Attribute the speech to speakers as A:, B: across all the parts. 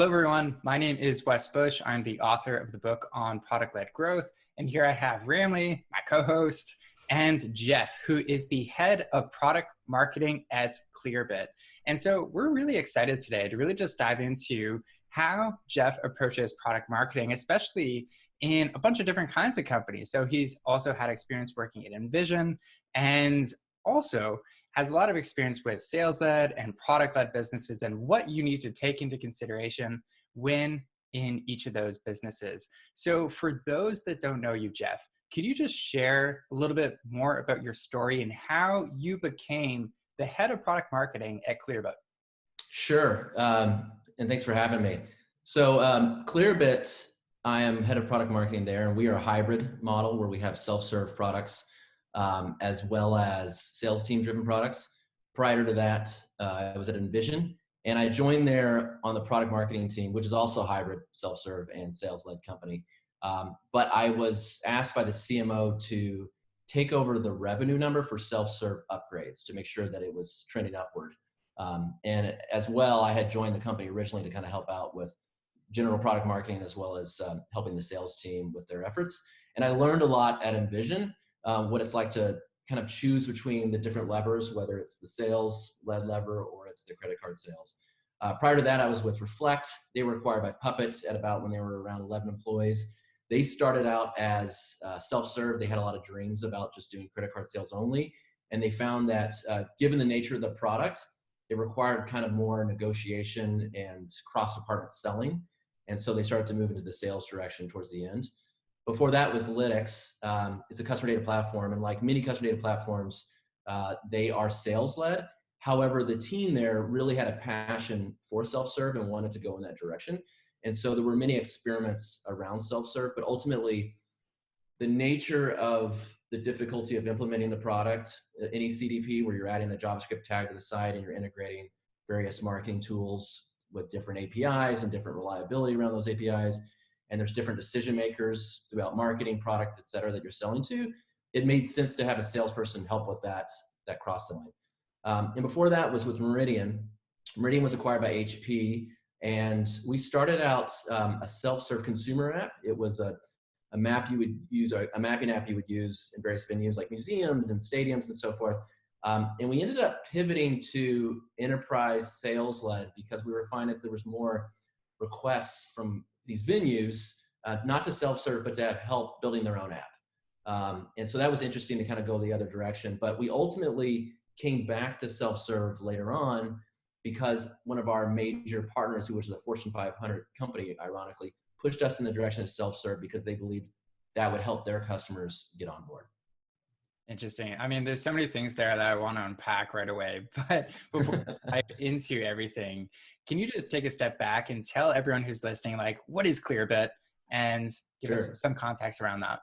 A: Hello, everyone. My name is Wes Bush. I'm the author of the book on product-led growth. And here I have Ramley, my co-host, and Jeff, who is the head of product marketing at Clearbit. And so we're really excited today to really just dive into how Jeff approaches product marketing, especially in a bunch of different kinds of companies. So he's also had experience working at Envision and also has a lot of experience with sales-led and product-led businesses and what you need to take into consideration when in each of those businesses. So for those that don't know you, Jeff, could you just share a little bit more about your story and how you became the head of product marketing at Clearbit?
B: Sure, and thanks for having me. So Clearbit, I am head of product marketing there, and we are a hybrid model where we have self-serve products as well as sales team driven products. Prior to that, I was at Envision, and I joined there on the product marketing team, which is also a hybrid self-serve and sales-led company. But I was asked by the CMO to take over the revenue number for self-serve upgrades to make sure that it was trending upward. And as well, I had joined the company originally to kind of help out with general product marketing as well as helping the sales team with their efforts. And I learned a lot at Envision, what it's like to kind of choose between the different levers, whether it's the sales-led lever or it's the credit card sales. Prior to that, I was with Reflect. They were acquired by Puppet at about when they were around 11 employees. They started out as self-serve. They had a lot of dreams about just doing credit card sales only. And they found that given the nature of the product, it required kind of more negotiation and cross-department selling. And so they started to move into the sales direction towards the end. Before that was Lytics. It's a customer data platform, and like many customer data platforms, they are sales-led. However, the team there really had a passion for self-serve and wanted to go in that direction. And so there were many experiments around self-serve, but ultimately the nature of the difficulty of implementing the product, any CDP where you're adding a JavaScript tag to the site and you're integrating various marketing tools with different APIs and different reliability around those APIs, and there's different decision makers throughout marketing, product, et cetera, that you're selling to, it made sense to have a salesperson help with that cross-selling. And before that was with Meridian. Meridian was acquired by HP, and we started out a self-serve consumer app. It was a map you would use, a mapping app you would use in various venues like museums and stadiums and so forth. And we ended up pivoting to enterprise sales-led because we were finding that there was more requests from these venues, not to self-serve, but to have help building their own app. And so that was interesting to kind of go the other direction. But we ultimately came back to self-serve later on because one of our major partners, who was the Fortune 500 company, ironically, pushed us in the direction of self-serve because they believed that would help their customers get on board.
A: Interesting. I mean, there's so many things there that I want to unpack right away, but before I dive into everything, can you just take a step back and tell everyone who's listening, like, what is Clearbit, and give us some context around that?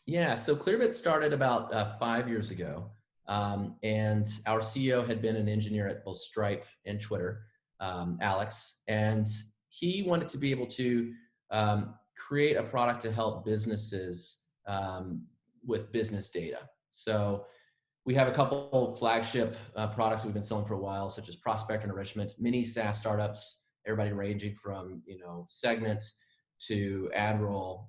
B: Yeah, so Clearbit started about 5 years ago, and our CEO had been an engineer at both Stripe and Twitter, Alex, and he wanted to be able to create a product to help businesses with business data. So we have a couple flagship products we've been selling for a while, such as prospect enrichment, many SaaS startups, everybody ranging from Segment to AdRoll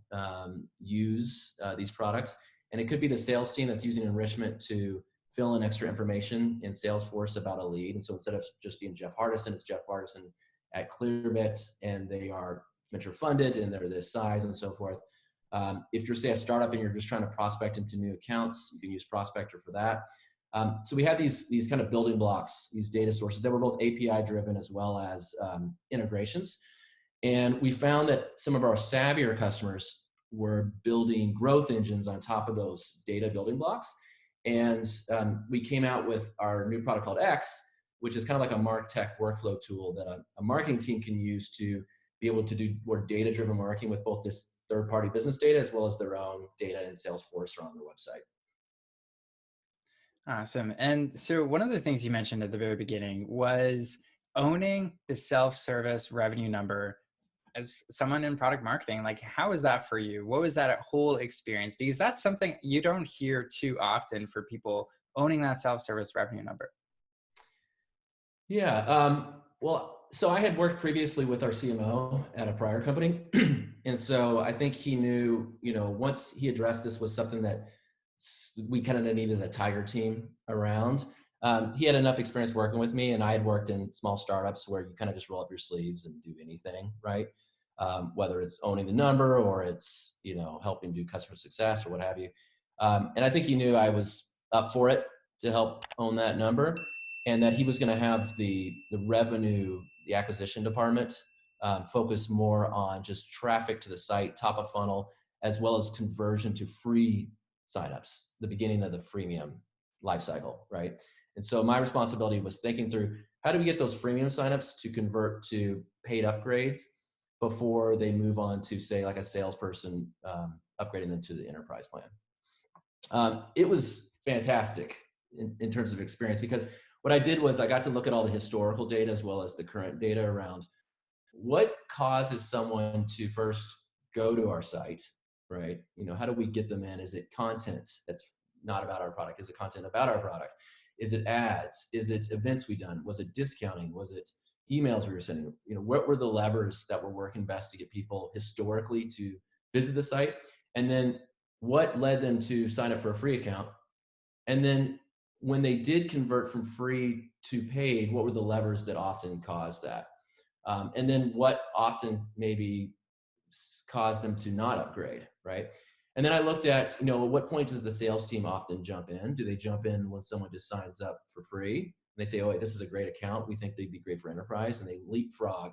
B: use these products. And it could be the sales team that's using enrichment to fill in extra information in Salesforce about a lead. And so instead of just being Jeff Hardison, it's Jeff Hardison at Clearbit, and they are venture funded and they're this size and so forth. If you're, say, a startup and you're just trying to prospect into new accounts, you can use Prospector for that. So we have these kind of building blocks, these data sources that were both API driven as well as integrations. And we found that some of our savvier customers were building growth engines on top of those data building blocks. And we came out with our new product called X, which is kind of like a MarTech workflow tool that a marketing team can use to be able to do more data-driven marketing with both this third-party business data as well as their own data in Salesforce or on their website.
A: Awesome. And so one of the things you mentioned at the very beginning was owning the self-service revenue number. As someone in product marketing, like, how was that for you? What was that whole experience? Because that's something you don't hear too often for people owning that self-service revenue number.
B: Yeah. Well, So I had worked previously with our CMO at a prior company. And so I think he knew, once he addressed this was something that we kind of needed a tiger team around. He had enough experience working with me, and I had worked in small startups where you kind of just roll up your sleeves and do anything, right? Whether it's owning the number or it's, helping do customer success or what have you. And I think he knew I was up for it to help own that number, and that he was going to have the revenue, the acquisition department focus more on just traffic to the site, top of funnel, as well as conversion to free signups, the beginning of the freemium life cycle, right? And so my responsibility was thinking through how do we get those freemium signups to convert to paid upgrades before they move on to, say, like a salesperson upgrading them to the enterprise plan. It was fantastic in terms of experience, because what I did was I got to look at all the historical data as well as the current data around what causes someone to first go to our site, right? How do we get them in? Is it content that's not about our product? Is it content about our product? Is it ads? Is it events we done? Was it discounting? Was it emails we were sending? What were the levers that were working best to get people historically to visit the site? And then what led them to sign up for a free account? And then when they did convert from free to paid, what were the levers that often caused that? And then what often maybe caused them to not upgrade, right? And then I looked at, at what point does the sales team often jump in? Do they jump in when someone just signs up for free? And they say, oh, wait, this is a great account. We think they'd be great for enterprise. And they leapfrog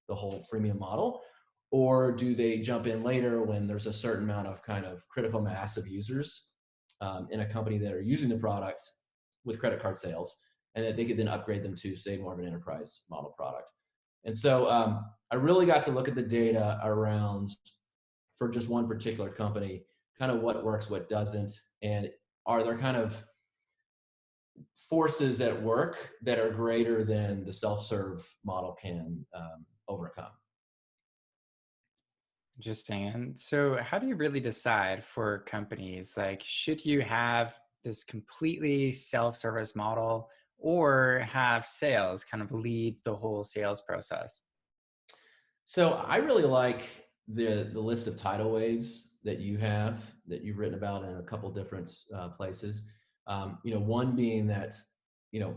B: the whole freemium model. Or do they jump in later when there's a certain amount of kind of critical mass of users in a company that are using the product with credit card sales, and that they could then upgrade them to, say, more of an enterprise model product? And so I really got to look at the data around, for just one particular company, kind of what works, what doesn't, and are there kind of forces at work that are greater than the self-serve model can overcome.
A: Interesting. And so how do you really decide for companies, like, should you have this completely self-service model or have sales kind of lead the whole sales process?
B: So I really like the list of tidal waves that you've written about in a couple different places. One being that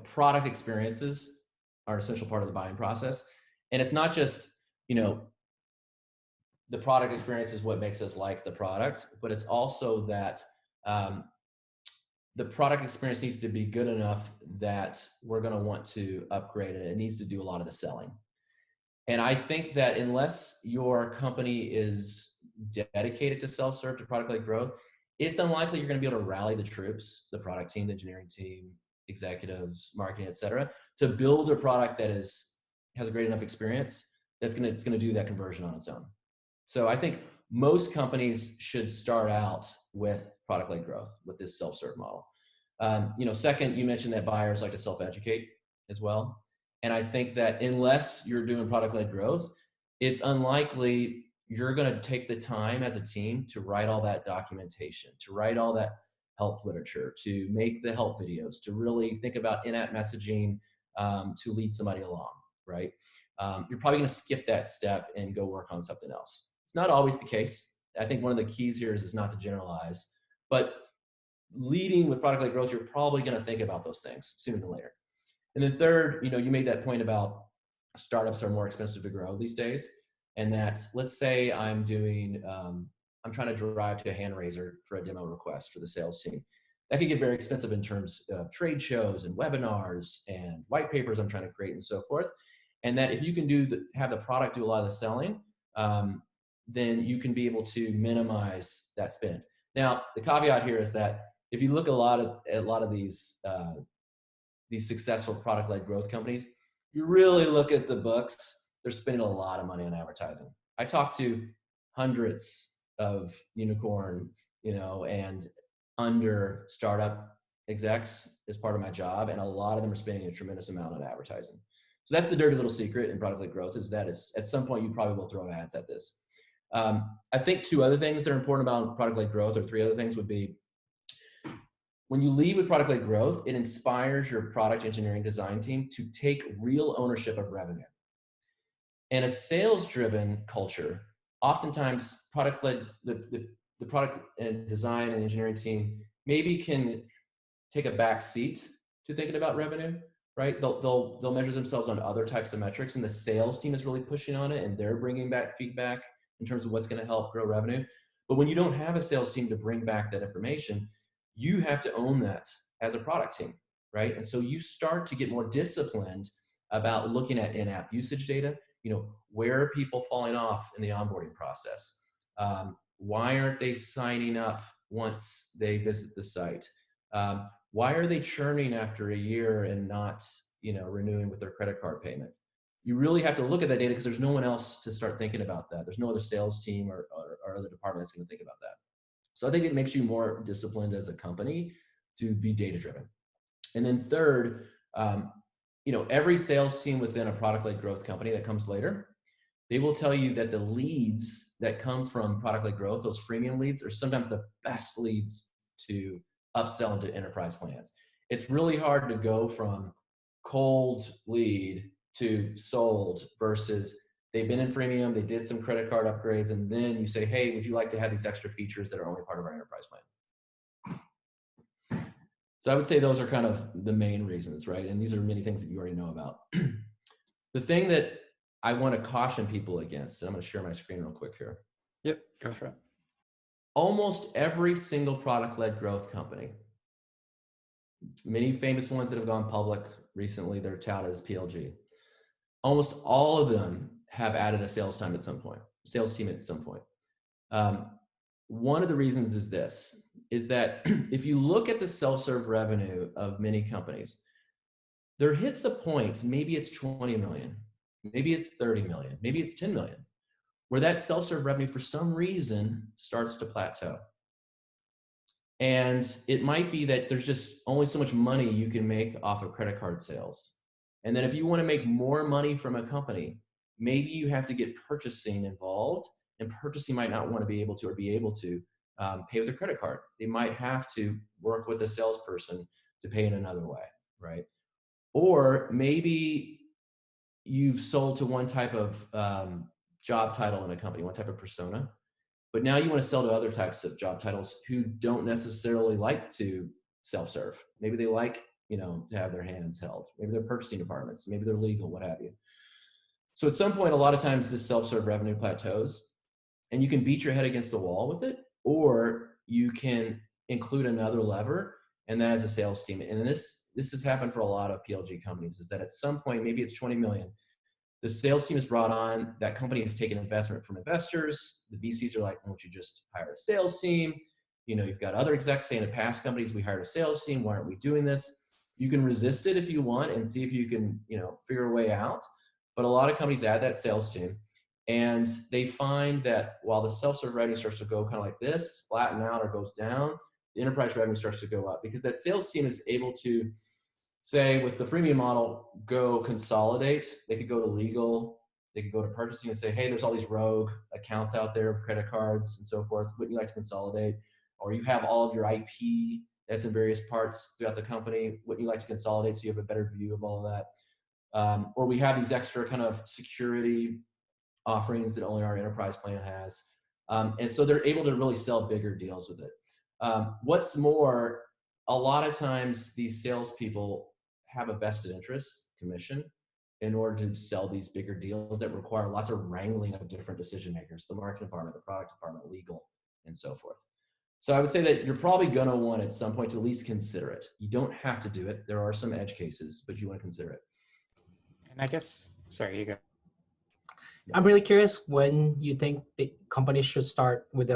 B: product experiences are an essential part of the buying process, and it's not just the product experience is what makes us like the product, but it's also that the product experience needs to be good enough that we're going to want to upgrade it. It needs to do a lot of the selling. And I think that unless your company is dedicated to self-serve, to product-led growth, it's unlikely you're going to be able to rally the troops, the product team, the engineering team, executives, marketing, et cetera, to build a product that has a great enough experience that's going to do that conversion on its own. So I think most companies should start out with product-led growth with this self-serve model. Second, you mentioned that buyers like to self-educate as well. And I think that unless you're doing product-led growth, it's unlikely you're going to take the time as a team to write all that documentation, to write all that help literature, to make the help videos, to really think about in-app messaging to lead somebody along, right? You're probably going to skip that step and go work on something else. It's not always the case. I think one of the keys here is not to generalize, but leading with product-led growth, you're probably going to think about those things sooner than later. And then third, you made that point about startups are more expensive to grow these days. And that, let's say I'm trying to drive to a hand raiser for a demo request for the sales team. That could get very expensive in terms of trade shows and webinars and white papers I'm trying to create and so forth. And that if you can have the product do a lot of the selling, then you can be able to minimize that spend. Now, the caveat here is that if you look at a lot of these successful product-led growth companies, you really look at the books, they're spending a lot of money on advertising. I talked to hundreds of unicorn, and under startup execs as part of my job, and a lot of them are spending a tremendous amount on advertising. So that's the dirty little secret in product-led growth, is that at some point you probably will throw ads at this. I think two other things that are important about product-led growth, or three other things, would be, when you lead with product-led growth, it inspires your product engineering design team to take real ownership of revenue. And a sales-driven culture, oftentimes product-led, the product and design and engineering team maybe can take a back seat to thinking about revenue, right? They'll measure themselves on other types of metrics, and the sales team is really pushing on it, and they're bringing back feedback in terms of what's going to help grow revenue. But when you don't have a sales team to bring back that information, you have to own that as a product team, right? And so you start to get more disciplined about looking at in-app usage data. You know, where are people falling off in the onboarding process? Why aren't they signing up once they visit the site? Why are they churning after a year and not, renewing with their credit card payment? You really have to look at that data because there's no one else to start thinking about that. There's no other sales team or other department that's going to think about that. So I think it makes you more disciplined as a company to be data driven. And then third, every sales team within a product-led growth company that comes later, they will tell you that the leads that come from product-led growth, those freemium leads, are sometimes the best leads to upsell into enterprise plans. It's really hard to go from cold lead to sold versus they've been in freemium, they did some credit card upgrades, and then you say, hey, would you like to have these extra features that are only part of our enterprise plan? So I would say those are kind of the main reasons, right? And these are many things that you already know about. The thing that I want to caution people against, and I'm going to share my screen real quick here.
A: Yep, go for it.
B: Almost every single product-led growth company, many famous ones that have gone public recently, they're touted as PLG. Almost all of them have added a sales team at some point. One of the reasons is this, is that if you look at the self-serve revenue of many companies, there hits a point, maybe it's 20 million, maybe it's 30 million, maybe it's 10 million, where that self-serve revenue for some reason starts to plateau. And it might be that there's just only so much money you can make off of credit card sales. And then if you want to make more money from a company, maybe you have to get purchasing involved, and purchasing might not want to be able to pay with a credit card. They might have to work with a salesperson to pay in another way, right? Or maybe you've sold to one type of job title in a company, one type of persona, but now you want to sell to other types of job titles who don't necessarily like to self-serve. Maybe they like, to have their hands held. Maybe they're purchasing departments, maybe they're legal, what have you. So at some point, a lot of times this self-serve revenue plateaus, and you can beat your head against the wall with it, or you can include another lever, and that is a sales team. And this has happened for a lot of PLG companies, is that at some point, maybe it's 20 million, the sales team is brought on, that company has taken investment from investors. The VCs are like, why don't you just hire a sales team? You've got other execs saying in past companies, we hired a sales team, why aren't we doing this? You can resist it if you want and see if you can, figure a way out. But a lot of companies add that sales team, and they find that while the self-serve revenue starts to go kind of like this, flatten out or goes down, the enterprise revenue starts to go up because that sales team is able to say, with the freemium model, go consolidate. They could go to legal, they could go to purchasing and say, hey, there's all these rogue accounts out there, credit cards and so forth. Wouldn't you like to consolidate? Or you have all of your IP that's in various parts throughout the company. Wouldn't you like to consolidate so you have a better view of all of that? Or we have these extra kind of security offerings that only our enterprise plan has. And so they're able to really sell bigger deals with it. What's more, a lot of times these salespeople have a vested interest, commission, in order to sell these bigger deals that require lots of wrangling of different decision makers, the marketing department, the product department, legal, and so forth. So I would say that you're probably going to want at some point to at least consider it. You don't have to do it. There are some edge cases, but you want to consider it.
A: And I guess, sorry, you go.
C: I'm really curious when you think the companies should start with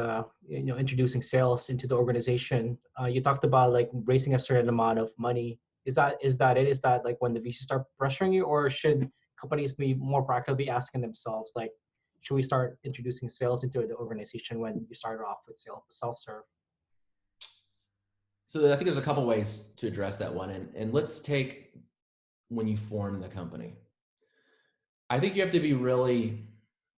C: introducing sales into the organization. You talked about like raising a certain amount of money. Is that it? Is that like when the VC start pressuring you, or should companies be more proactively asking themselves, like, should we start introducing sales into the organization when you start off with self-serve?
B: So I think there's a couple ways to address that one. And let's take when you form the company. I think you have to be really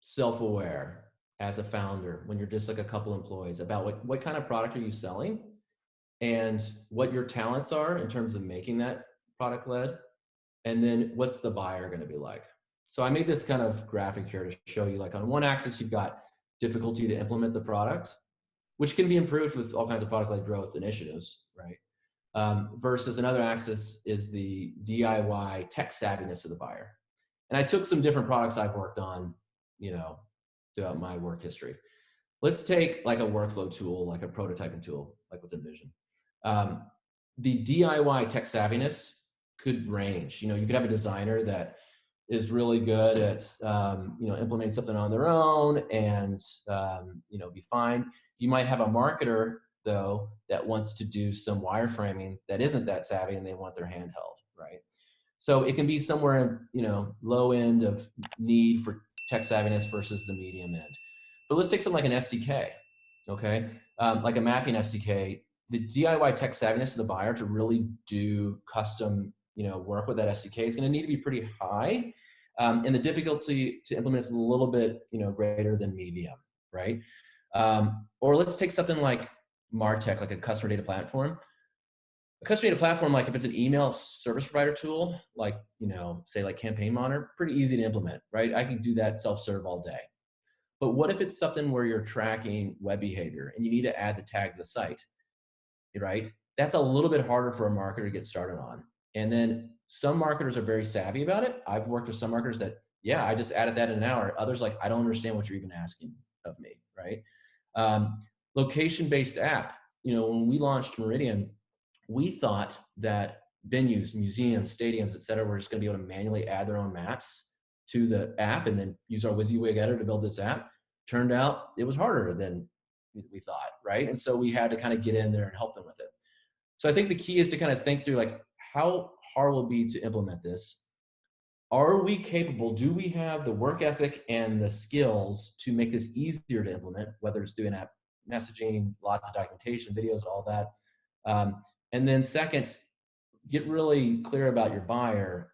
B: self-aware as a founder when you're just like a couple employees about what kind of product are you selling and what your talents are in terms of making that product led. And then what's the buyer going to be like? So I made this kind of graphic here to show you, like on one axis, you've got difficulty to implement the product, which can be improved with all kinds of product-led growth initiatives, right? Versus another axis is the DIY tech savviness of the buyer. And I took some different products I've worked on, throughout my work history. Let's take like a workflow tool, like a prototyping tool, like with Envision. The DIY tech savviness could range. You could have a designer that is really good at implementing something on their own and be fine. You might have a marketer though that wants to do some wireframing that isn't that savvy and they want their hand held, right? So it can be somewhere low end of need for tech savviness versus the medium end. But let's take something like an SDK, okay? Like a mapping SDK. The DIY tech savviness of the buyer to really do custom work with that SDK is going to need to be pretty high. And the difficulty to implement is a little bit greater than medium, right? Or let's take something like MarTech, like a customer data platform. A customer data platform, like if it's an email service provider tool, like say like Campaign Monitor, pretty easy to implement, right? I can do that self-serve all day. But what if it's something where you're tracking web behavior and you need to add the tag to the site, right? That's a little bit harder for a marketer to get started on. And then some marketers are very savvy about it. I've worked with some marketers that, yeah, I just added that in an hour. Others like, I don't understand what you're even asking of me, right? Location-based app. When we launched Meridian, we thought that venues, museums, stadiums, et cetera, were just going to be able to manually add their own maps to the app and then use our WYSIWYG editor to build this app. Turned out it was harder than we thought, right? And so we had to kind of get in there and help them with it. So I think the key is to kind of think through like how hard will it be to implement this? Are we capable? Do we have the work ethic and the skills to make this easier to implement, whether it's doing app messaging, lots of documentation, videos, all that. And then second, get really clear about your buyer.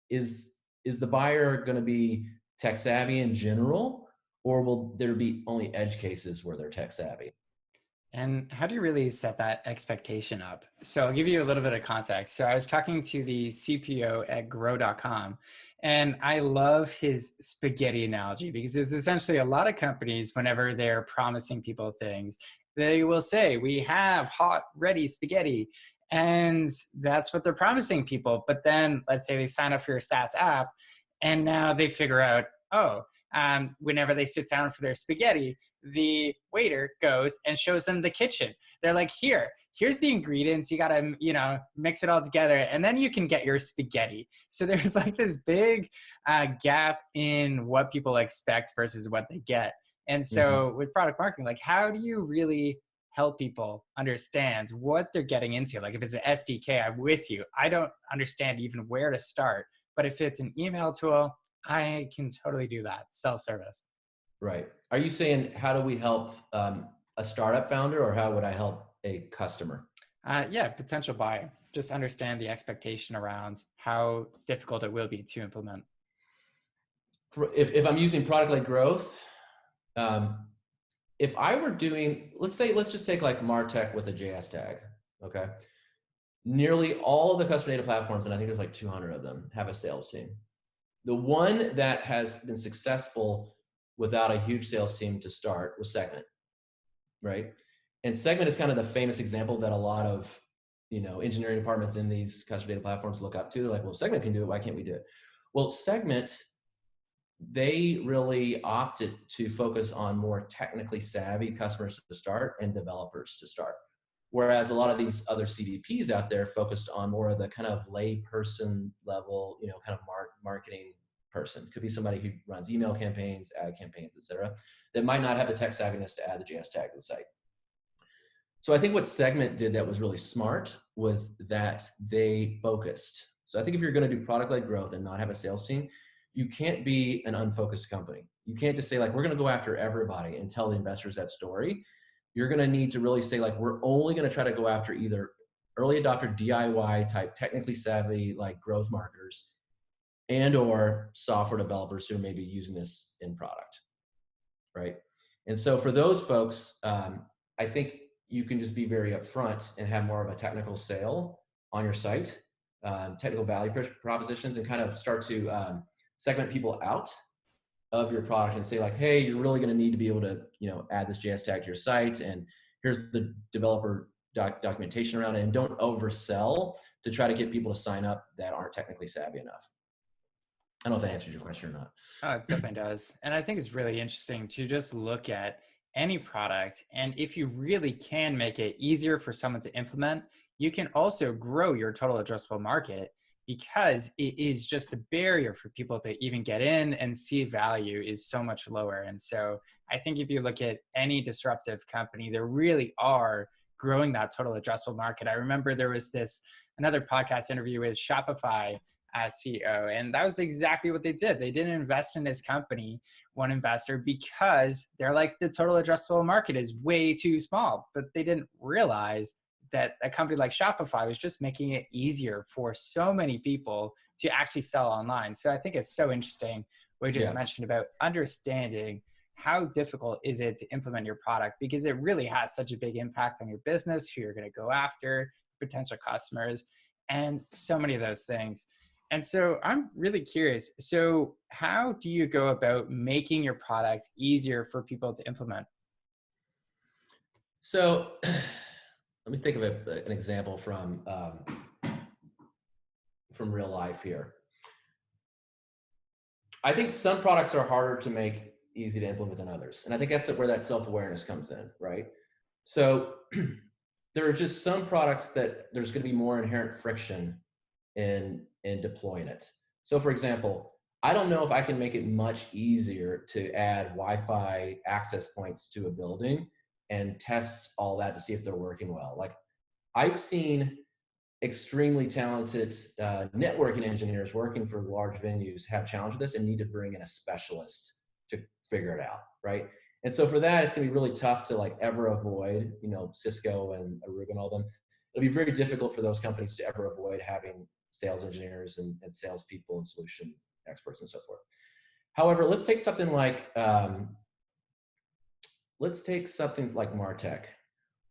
B: Is the buyer going to be tech savvy in general, or will there be only edge cases where they're tech savvy?
A: And how do you really set that expectation up? So I'll give you a little bit of context. So I was talking to the CPO at grow.com, and I love his spaghetti analogy because it's essentially a lot of companies, whenever they're promising people things, they will say, we have hot, ready spaghetti. And that's what they're promising people. But then let's say they sign up for your SaaS app, and now they figure out, whenever they sit down for their spaghetti, the waiter goes and shows them the kitchen. They're like, here's the ingredients. You got to, mix it all together, and then you can get your spaghetti. So there's like this big gap in what people expect versus what they get. And so with product marketing, like, how do you really help people understand what they're getting into? Like if it's an SDK, I'm with you. I don't understand even where to start. But if it's an email tool, I can totally do that. Self-service.
B: Right. Are you saying how do we help a startup founder, or how would I help a customer?
A: Yeah, potential buyer. Just understand the expectation around how difficult it will be to implement.
B: If I'm using product-led growth, if I were doing, let's just take like MarTech with a JS tag, okay? Nearly all of the customer data platforms, and I think there's like 200 of them, have a sales team. The one that has been successful without a huge sales team to start was Segment, right? And Segment is kind of the famous example that a lot of engineering departments in these customer data platforms look up to. They're like, well, Segment can do it, why can't we do it? Well, Segment, they really opted to focus on more technically savvy customers to start and developers to start. Whereas a lot of these other CDPs out there focused on more of the kind of lay person level, kind of marketing person. Could be somebody who runs email campaigns, ad campaigns, et cetera, that might not have the tech savviness to add the JS tag to the site. So I think what Segment did that was really smart was that they focused. So I think if you're going to do product-led growth and not have a sales team, you can't be an unfocused company. You can't just say like, we're going to go after everybody and tell the investors that story. You're going to need to really say like, we're only going to try to go after either early adopter DIY type, technically savvy, like growth marketers, and or software developers who are maybe using this in product, right? And so for those folks, I think you can just be very upfront and have more of a technical sale on your site, technical value propositions, and kind of start to segment people out of your product and say like, hey, you're really going to need to be able to, add this JS tag to your site, and here's the developer documentation around it, and don't oversell to try to get people to sign up that aren't technically savvy enough. I don't know if that answers your question or not.
A: Oh, it definitely does. And I think it's really interesting to just look at any product. And if you really can make it easier for someone to implement, you can also grow your total addressable market, because it is just the barrier for people to even get in and see value is so much lower. And so I think if you look at any disruptive company, there really are growing that total addressable market. I remember there was another podcast interview with Shopify CEO, and that was exactly what they did. They didn't invest in this company, one investor, because they're like, the total addressable market is way too small. But they didn't realize that a company like Shopify was just making it easier for so many people to actually sell online. So I think it's so interesting what you just mentioned about understanding how difficult is it to implement your product, because it really has such a big impact on your business, who you're going to go after, potential customers, and so many of those things. And so I'm really curious. So how do you go about making your product easier for people to implement?
B: So let me think of an example from real life here. I think some products are harder to make easy to implement than others. And I think that's where that self-awareness comes in, right? So there are just some products that there's going to be more inherent friction in deploying it. So for example, I don't know if I can make it much easier to add Wi-Fi access points to a building and test all that to see if they're working well. Like, I've seen extremely talented networking engineers working for large venues have challenged this and need to bring in a specialist to figure it out, right? And so for that, it's going to be really tough to like ever avoid, Cisco and Aruba and all them. It'll be very difficult for those companies to ever avoid having sales engineers and salespeople and solution experts and so forth. However, let's take something like MarTech.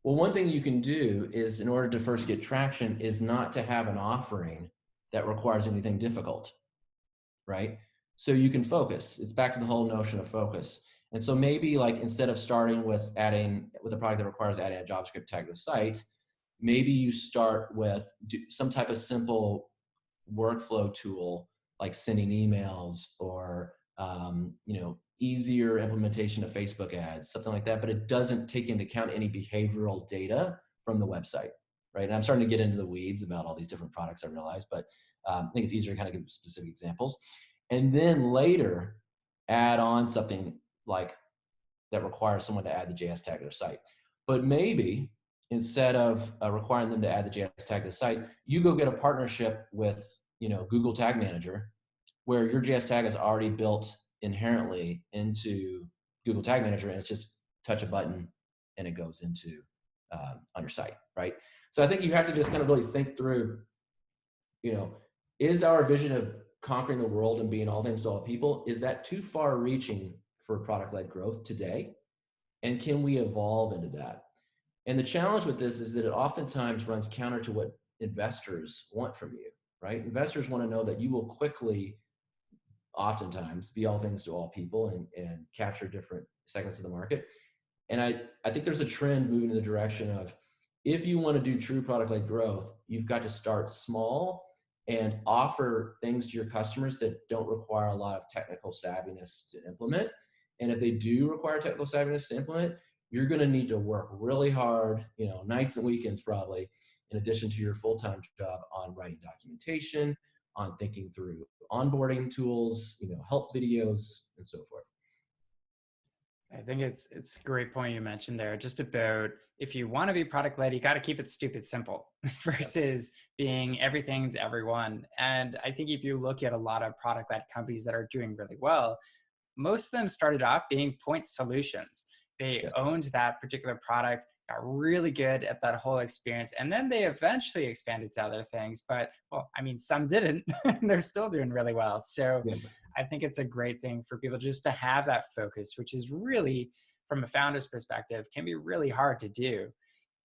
B: Well, one thing you can do is, in order to first get traction, is not to have an offering that requires anything difficult, right? So you can focus. It's back to the whole notion of focus. And so maybe like instead of starting with a product that requires adding a JavaScript tag to the site, maybe you start with some type of simple workflow tool like sending emails or easier implementation of Facebook ads, something like that, but it doesn't take into account any behavioral data from the website, right? And I'm starting to get into the weeds about all these different products, I realize, but I think it's easier to kind of give specific examples. And then later add on something like that requires someone to add the JS tag to their site. But maybe instead of requiring them to add the JS tag to the site, you go get a partnership with Google Tag Manager, where your JS tag is already built inherently into Google Tag Manager, and it's just touch a button and it goes into on your site, right? So I think you have to just kind of really think through, is our vision of conquering the world and being all things to all people, is that too far reaching for product-led growth today? And can we evolve into that? And the challenge with this is that it oftentimes runs counter to what investors want from you, right? Investors want to know that you will quickly, oftentimes, be all things to all people and capture different segments of the market. And I think there's a trend moving in the direction of, if you want to do true product-led growth, you've got to start small and offer things to your customers that don't require a lot of technical savviness to implement. And if they do require technical savviness to implement, you're going to need to work really hard, nights and weekends probably, in addition to your full-time job, on writing documentation, on thinking through onboarding tools, help videos, and so forth.
A: I think it's a great point you mentioned there, just about, if you want to be product led, you got to keep it stupid simple versus being everything to everyone. And I think if you look at a lot of product led companies that are doing really well, most of them started off being point solutions. They owned that particular product, got really good at that whole experience, and then they eventually expanded to other things. But, well, I mean, some didn't, and they're still doing really well. So I think it's a great thing for people just to have that focus, which is really, from a founder's perspective, can be really hard to do.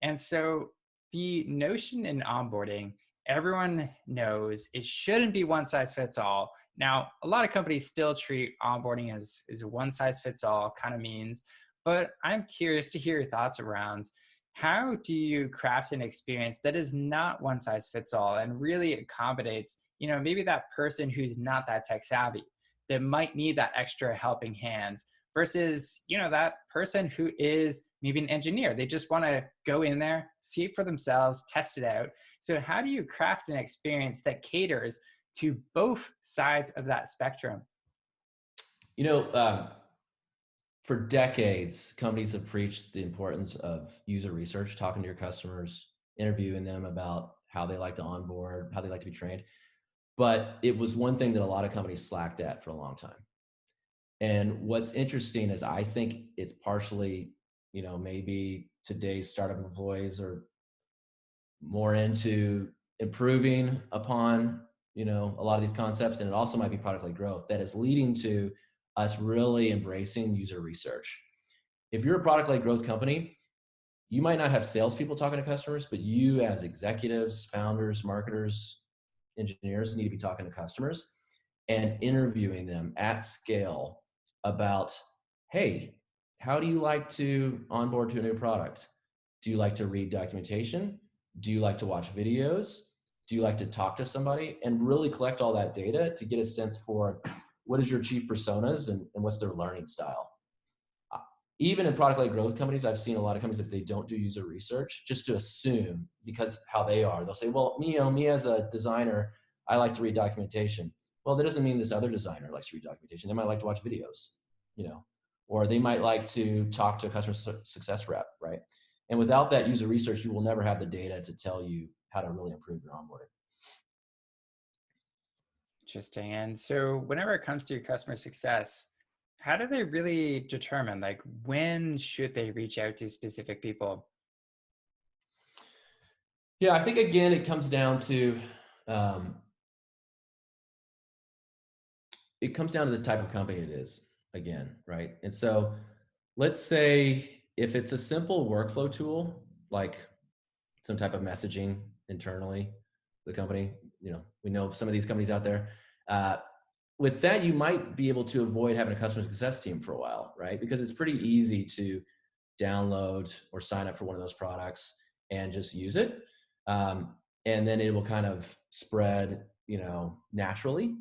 A: And so the notion in onboarding, everyone knows it shouldn't be one size fits all. Now, a lot of companies still treat onboarding as a one size fits all kind of means, but I'm curious to hear your thoughts around how do you craft an experience that is not one size fits all and really accommodates, maybe that person who's not that tech savvy, that might need that extra helping hand versus, that person who is maybe an engineer. They just want to go in there, see it for themselves, test it out. So how do you craft an experience that caters to both sides of that spectrum?
B: You know, for decades, companies have preached the importance of user research, talking to your customers, interviewing them about how they like to onboard, how they like to be trained. But it was one thing that a lot of companies slacked at for a long time. And what's interesting is I think it's partially, maybe today's startup employees are more into improving upon, a lot of these concepts. And it also might be product-led growth that is leading to us really embracing user research. If you're a product-led growth company, you might not have salespeople talking to customers, but you as executives, founders, marketers, engineers need to be talking to customers and interviewing them at scale about, hey, how do you like to onboard to a new product? Do you like to read documentation? Do you like to watch videos? Do you like to talk to somebody? And really collect all that data to get a sense for what is your chief personas and what's their learning style. Even in product-led growth companies, I've seen a lot of companies, if they don't do user research, just to assume because how they are, they'll say, well, me as a designer, I like to read documentation. Well, that doesn't mean this other designer likes to read documentation. They might like to watch videos, or they might like to talk to a customer success rep, right? And without that user research, you will never have the data to tell you how to really improve your onboarding.
A: Interesting. And so whenever it comes to your customer success, how do they really determine, like, when should they reach out to specific people?
B: Yeah, I think, again, it comes down to the type of company it is, again, right? And so let's say if it's a simple workflow tool, like some type of messaging internally, the company, we know some of these companies out there. With that, you might be able to avoid having a customer success team for a while, right? Because it's pretty easy to download or sign up for one of those products and just use it. And then it will kind of spread, naturally.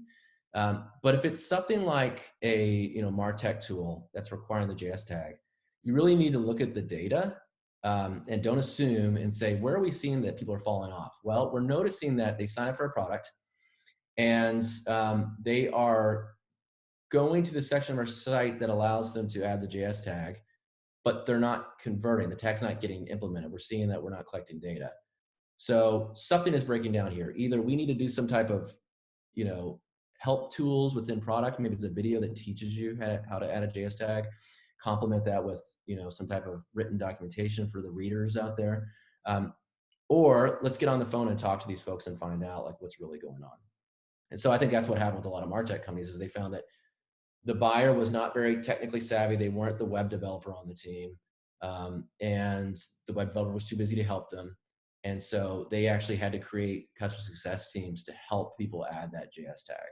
B: But if it's something like a, MarTech tool that's requiring the JS tag, you really need to look at the data and don't assume and say, where are we seeing that people are falling off? Well, we're noticing that they sign up for a product and they are going to the section of our site that allows them to add the JS tag, but they're not converting. The tag's not getting implemented. We're seeing that we're not collecting data. So something is breaking down here. Either we need to do some type of, help tools within product. Maybe it's a video that teaches you how to add a JS tag. Complement that with, some type of written documentation for the readers out there. Or let's get on the phone and talk to these folks and find out like what's really going on. And so I think that's what happened with a lot of MarTech companies is they found that the buyer was not very technically savvy. They weren't the web developer on the team. And the web developer was too busy to help them. And so they actually had to create customer success teams to help people add that JS tag,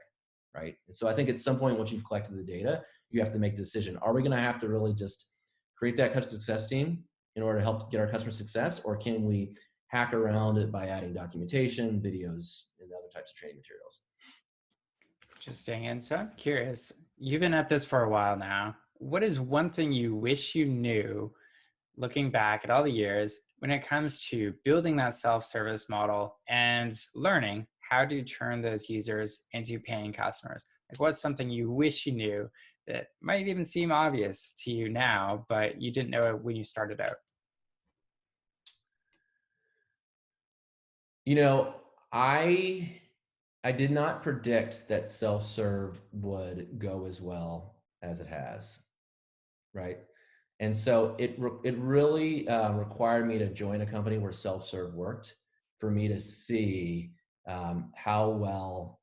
B: right? And so I think at some point, once you've collected the data, you have to make the decision. Are we going to have to really just create that customer success team in order to help get our customer success? Or can we hack around it by adding documentation, videos, and other types of training materials?
A: Interesting. And so I'm curious, you've been at this for a while now. What is one thing you wish you knew, looking back at all the years, when it comes to building that self-service model and learning how to turn those users into paying customers? Like, what's something you wish you knew that might even seem obvious to you now, but you didn't know it when you started out?
B: I did not predict that self-serve would go as well as it has, right? And so it really required me to join a company where self-serve worked for me to see how well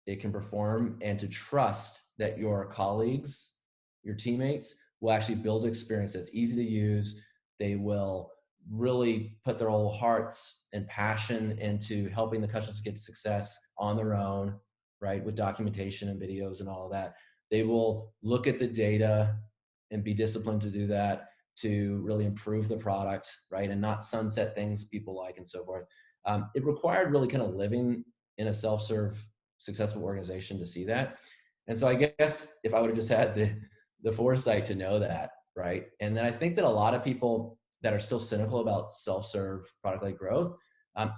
B: it can perform and to trust that your colleagues, your teammates will actually build an experience that's easy to use. They will really put their whole hearts and passion into helping the customers get success on their own, right? With documentation and videos and all of that. They will look at the data and be disciplined to do that, to really improve the product, right? And not sunset things people like and so forth. It required really kind of living in a self-serve successful organization to see that. And so I guess if I would have just had the foresight to know that, right? And then I think that a lot of people that are still cynical about self-serve product-led growth,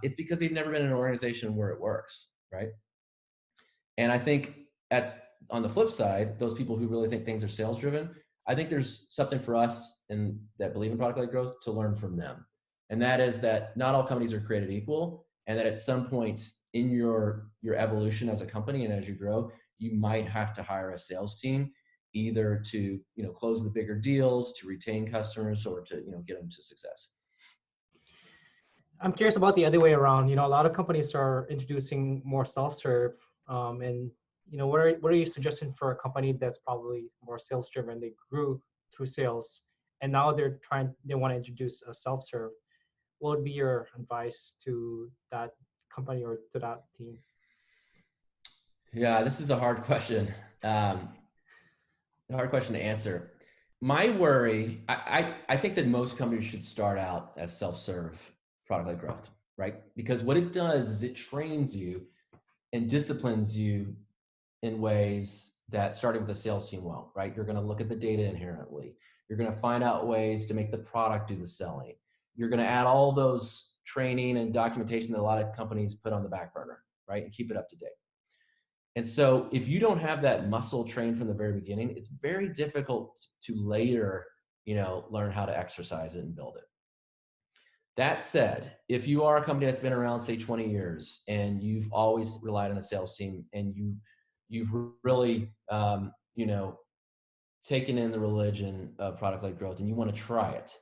B: it's because they've never been in an organization where it works, right? And I think on the flip side, those people who really think things are sales driven, I think there's something for us that believe in product-led growth to learn from them. And that is that not all companies are created equal, and that at some point in your evolution as a company and as you grow, you might have to hire a sales team, either to close the bigger deals, to retain customers, or to get them to success.
C: I'm curious about the other way around. A lot of companies are introducing more self-serve, and what are you suggesting for a company that's probably more sales driven? They grew through sales, and now they want to introduce a self-serve. What would be your advice to that company or to that team?
B: Yeah, this is a hard question. A hard question to answer. My worry, I think that most companies should start out as self-serve product-led growth, right? Because what it does is it trains you and disciplines you in ways that, starting with the sales team, well, right? You're going to look at the data inherently. You're going to find out ways to make the product do the selling. You're going to add all those training and documentation that a lot of companies put on the back burner, right? And keep it up to date. And so if you don't have that muscle trained from the very beginning, it's very difficult to later, learn how to exercise it and build it. That said, if you are a company that's been around, say, 20 years, and you've always relied on a sales team, and you've really, taken in the religion of product-led growth, and you want to try it,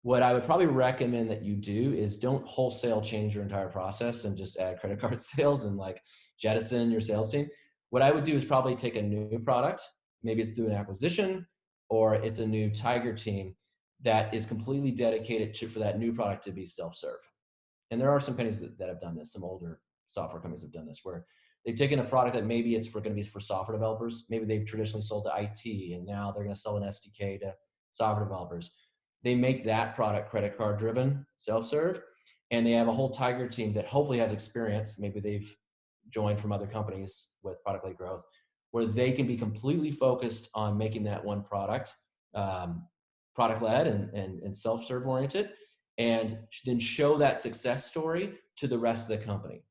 B: what I would probably recommend that you do is don't wholesale change your entire process and just add credit card sales and jettison your sales team. What I would do is probably take a new product, maybe it's through an acquisition or it's a new tiger team that is completely dedicated for that new product to be self-serve. And there are some companies that have done this. Some older software companies have done this, where they've taken a product that maybe it's going to be for software developers. Maybe they've traditionally sold to IT, and now they're going to sell an SDK to software developers. They make that product credit card driven, self-serve, and they have a whole tiger team that hopefully has experience. Maybe they've joined from other companies with product-led growth, where they can be completely focused on making that one product product-led and self-serve oriented, and then show that success story to the rest of the company,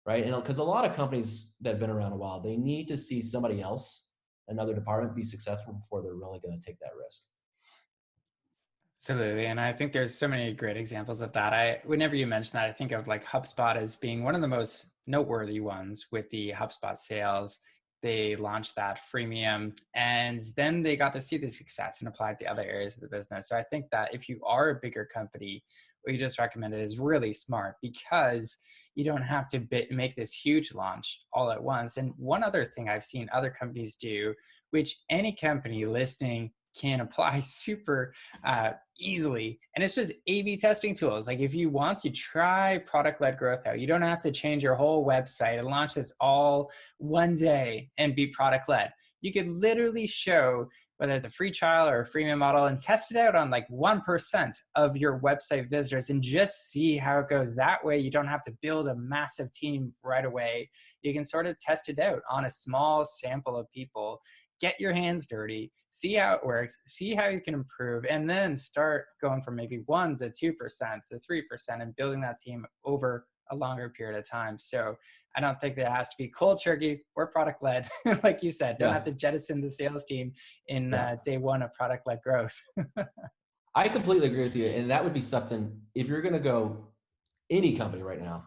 B: right? And because a lot of companies that have been around a while, they need to see somebody else, another department, be successful before they're really going to take that risk.
A: Absolutely. And I think there's so many great examples of that. Whenever you mention that, I think of HubSpot as being one of the most noteworthy ones with the HubSpot sales. They launched that freemium, and then they got to see the success and apply it to other areas of the business. So I think that if you are a bigger company, what you just recommended is really smart, because you don't have to make this huge launch all at once. And one other thing I've seen other companies do, which any company listening can apply super easily, and it's just A/B testing tools. If you want to try product-led growth out, you don't have to change your whole website and launch this all one day and be product-led. You could literally show whether it's a free trial or a freemium model and test it out on 1% of your website visitors and just see how it goes. That way you don't have to build a massive team right away. You can sort of test it out on a small sample of people, get your hands dirty, see how it works, see how you can improve, and then start going from maybe 1% to 2% to 3% and building that team over a longer period of time. So I don't think that it has to be cold turkey or product-led. Like you said, don't have to jettison the sales team in day one of product-led growth.
B: I completely agree with you. And that would be something, if you're going to go, any company right now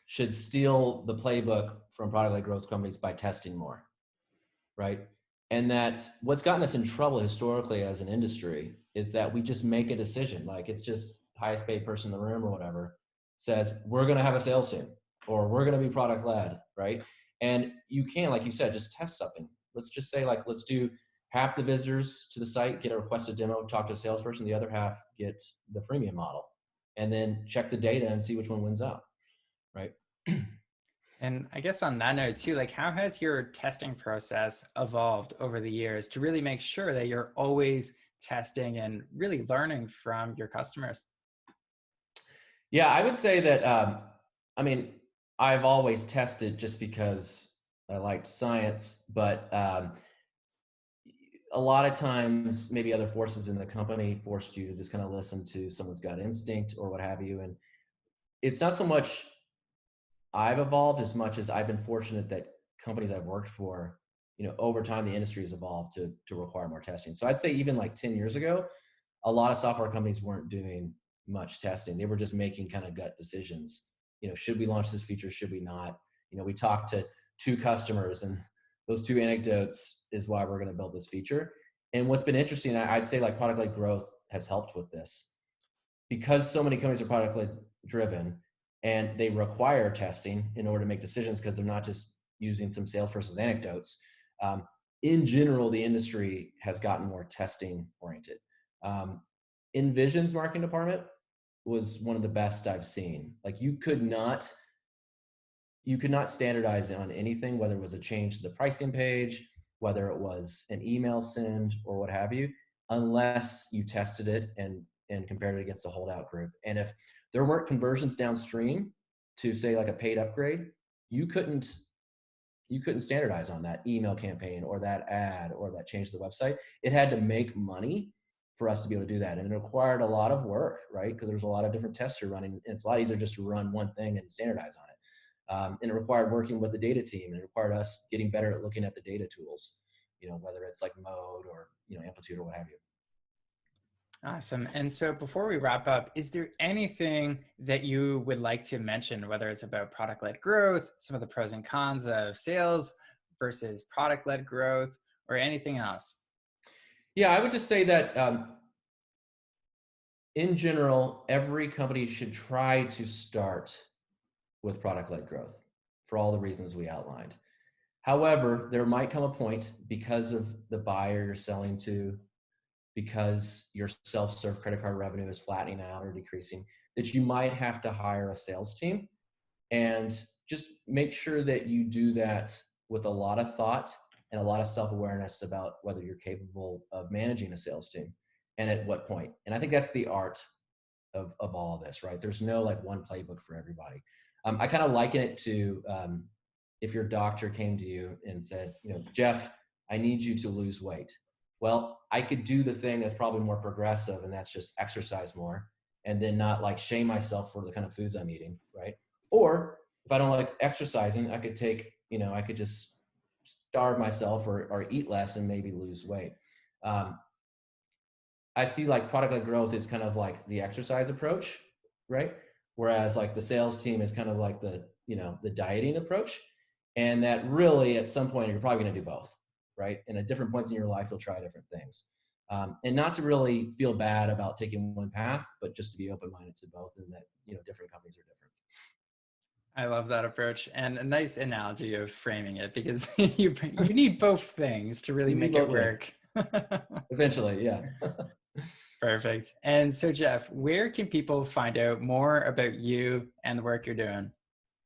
B: should steal the playbook from product-led growth companies by testing more, right? And that what's gotten us in trouble historically as an industry is that we just make a decision. It's just highest paid person in the room or whatever says, we're going to have a sales team, or we're going to be product led, right? And you can, like you said, just test something. Let's just say, let's do half the visitors to the site get a requested demo, talk to a salesperson, the other half get the freemium model, and then check the data and see which one wins out, right?
A: And I guess on that note too, like how has your testing process evolved over the years to really make sure that you're always testing and really learning from your customers?
B: Yeah, I would say that, I mean, I've always tested just because I liked science, but a lot of times maybe other forces in the company forced you to just kind of listen to someone's gut instinct or what have you. And it's not so much I've evolved as much as I've been fortunate that companies I've worked for, over time the industry has evolved to require more testing. So I'd say even like 10 years ago, a lot of software companies weren't doing much testing. They were just making kind of gut decisions. Should we launch this feature? Should we not? We talked to 2 customers, and those 2 anecdotes is why we're going to build this feature. And what's been interesting, I'd say like product-led growth has helped with this because so many companies are product-led driven and they require testing in order to make decisions because they're not just using some salesperson's anecdotes. In general, the industry has gotten more testing oriented. Envision's marketing department was one of the best I've seen. Like you could not standardize on anything, whether it was a change to the pricing page, whether it was an email send or what have you, unless you tested it and compared it against a holdout group. And if there weren't conversions downstream to say like a paid upgrade, you couldn't standardize on that email campaign or that ad or that change to the website. It had to make money for us to be able to do that. And it required a lot of work, right? Because there's a lot of different tests you're running. And it's a lot easier just to run one thing and standardize on it. And it required working with the data team, and it required us getting better at looking at the data tools, whether it's like Mode or, Amplitude or what have you.
A: Awesome. And so before we wrap up, is there anything that you would like to mention, whether it's about product-led growth, some of the pros and cons of sales versus product-led growth, or anything else?
B: Yeah, I would just say that in general, every company should try to start with product-led growth for all the reasons we outlined. However, there might come a point because of the buyer you're selling to, because your self-serve credit card revenue is flattening out or decreasing, that you might have to hire a sales team. And just make sure that you do that with a lot of thought and a lot of self-awareness about whether you're capable of managing a sales team and at what point. And I think that's the art of all of this, right? There's no like one playbook for everybody. I kind of liken it to if your doctor came to you and said, Jeff, I need you to lose weight. Well, I could do the thing that's probably more progressive, and that's just exercise more and then not like shame myself for the kind of foods I'm eating, right? Or if I don't like exercising, I could take, I could just starve myself or eat less and maybe lose weight. I see like product-led growth is kind of like the exercise approach, right? Whereas like the sales team is kind of like the dieting approach. And that really at some point you're probably going to do both, right? And at different points in your life, you'll try different things. And not to really feel bad about taking one path, but just to be open-minded to both, and that, different companies are different.
A: I love that approach, and a nice analogy of framing it, because you need both things to really make it work.
B: Eventually, yeah.
A: Perfect. And so Jeff, where can people find out more about you and the work you're doing?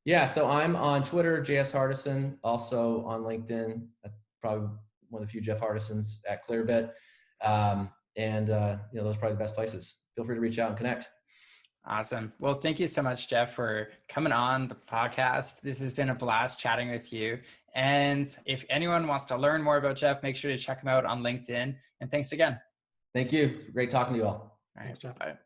B: Yeah, so I'm on Twitter, JS Hardison, also on LinkedIn, probably one of the few Jeff Hardisons at Clearbit. Those are probably the best places. Feel free to reach out and connect.
A: Awesome. Well, thank you so much, Jeff, for coming on the podcast. This has been a blast chatting with you. And if anyone wants to learn more about Jeff, make sure to check him out on LinkedIn. And thanks again.
B: Thank you. Great talking to you all.
A: All right, Jeff. Bye.